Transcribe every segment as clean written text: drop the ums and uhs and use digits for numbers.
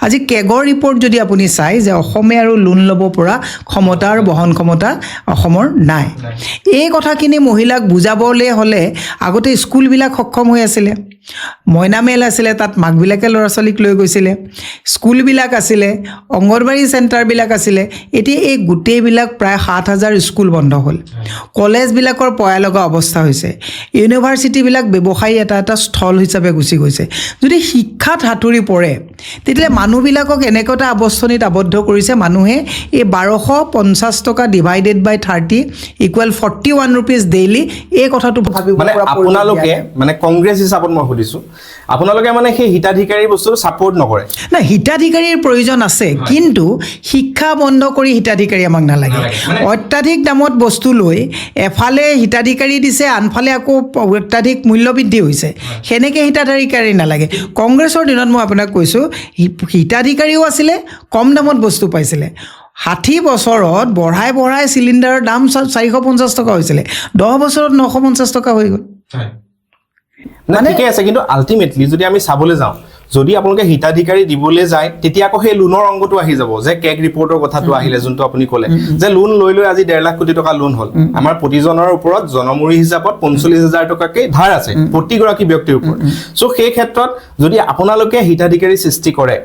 আজি কেগৰ ৰিপৰ্ট যদি আপুনি চায় যে অসমে আৰু লোন ল'ব পৰা ক্ষমতা আৰু বহন ক্ষমতা অসমৰ নাই। এই কথাখিনি মহিলাক বুজাবলৈ হ'লে আগতে স্কুলবিলাক সক্ষম হৈ আছিলে, মইনামেল আছিলে, তাত মাকবিলাকে ল'ৰা ছোৱালীক লৈ গৈছিলে, স্কুলবিলাক আছিলে, অংগনবাড়ী চেণ্টাৰবিলাক আছিলে। এতিয়া এই গোটেইবিলাক প্ৰায় 7,000 স্কুল বন্ধ হ'ল, কলেজবিলাকৰ পয়া লগা অৱস্থা হৈছে, ইউনিভাৰ্চিটিবিলাক ব্যৱসায়ী এটা স্থল হিচাপে গুচি গৈছে। যদি শিক্ষাত হাতুৰি পৰে তেতিয়াহ'লে মানুহবিলাকক এনেকুৱা এটা আৱস্থনিত আবদ্ধ কৰিছে, মানুহে এই 1250 টকা ডিভাইডেড বাই 30 ইকুৱেল 41 ৰুপিজ ডেইলি, এই কথাটো ভাবিব মানে আপোনালোকে মানে কংগ্ৰেছ হিচাপত মই সুধিছোঁ, আপোনালোকে মানে সেই হিতাধিকাৰী বস্তুটো ছাপোৰ্ট নকৰে? না, হিতাধিকাৰীৰ প্ৰয়োজন আছে, কিন্তু শিক্ষা বন্ধ কৰি হিতাধিকাৰী আমাক নালাগে। অত্যাধিক দামত বস্তু লৈ এফালে হিতাধিকাৰী দিছে, আনফালে আকৌ অত্যাধিক মূল্যবৃদ্ধি হৈছে, সেনেকৈ হিতাধিকাৰী নালাগে। কংগ্ৰেছৰ দিনত মই আপোনাক কৈছোঁ হিতাধিকাৰীও আছিলে, কম দামত বস্তু পাইছিলে। 60 বছৰত বঢ়াই চিলিণ্ডাৰৰ দাম 450 টকা হৈছিলে, 10 বছৰত 950 টকা হৈ গ'ল। মানে ঠিকে আছে, কিন্তু আল্টিমেটলি যদি আমি চাবলৈ যাওঁ, যদি আপোনালোকে হিতাধিকাৰী দিবলৈ যায় তেতিয়া আকৌ সেই লোনৰ অংগটো আহি যাব, যে কেগ ৰিপৰ্টৰ কথাটো আহিলে, যোনটো আপুনি ক'লে যে লোন লৈ আজি 1.5 লাখ কোটি টকা লোন হ'ল। আমাৰ প্ৰতিজনৰ ওপৰত জনমূৰি হিচাপত 45,000 টকাকৈ ধাৰ আছে প্ৰতিগৰাকী ব্যক্তিৰ ওপৰত। চ' সেই ক্ষেত্ৰত যদি আপোনালোকে হিতাধিকাৰী সৃষ্টি কৰে,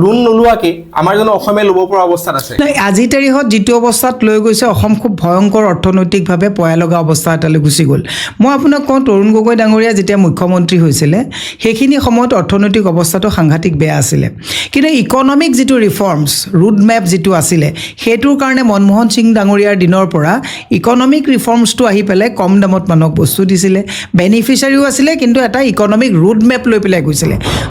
লোন নোলোৱাকে আমাৰ জানো অসমে ল'ব পৰা অৱস্থাত আছে? আজিৰ তাৰিখত যিটো অৱস্থাত লৈ গৈছে, অসম খুব ভয়ংকৰ অৰ্থনৈতিকভাৱে পয়া লগা অৱস্থা এটালৈ গুচি গ'ল। মই আপোনাক কওঁ, তৰুণ গগৈ ডাঙৰীয়া যেতিয়া মুখ্যমন্ত্ৰী হৈছিলে সেইখিনি সময়ত অৰ্থনৈতিক অৱস্থাটো সাংঘাতিক বেয়া আছিলে, কিন্তু ইকনমিক যিটো ৰিফৰ্মছ ৰুট মেপ যিটো আছিলে, সেইটোৰ কাৰণে মনমোহন সিং ডাঙৰীয়াৰ দিনৰ পৰা ইকনমিক ৰিফৰ্মছটো আহি পেলাই কম দামত মানুহক বস্তু দিছিলে, বেনিফিচিয়াৰীও আছিলে, কিন্তু এটা ইকনমিক ৰুট মেপ লৈ পেলাই গৈছিলে।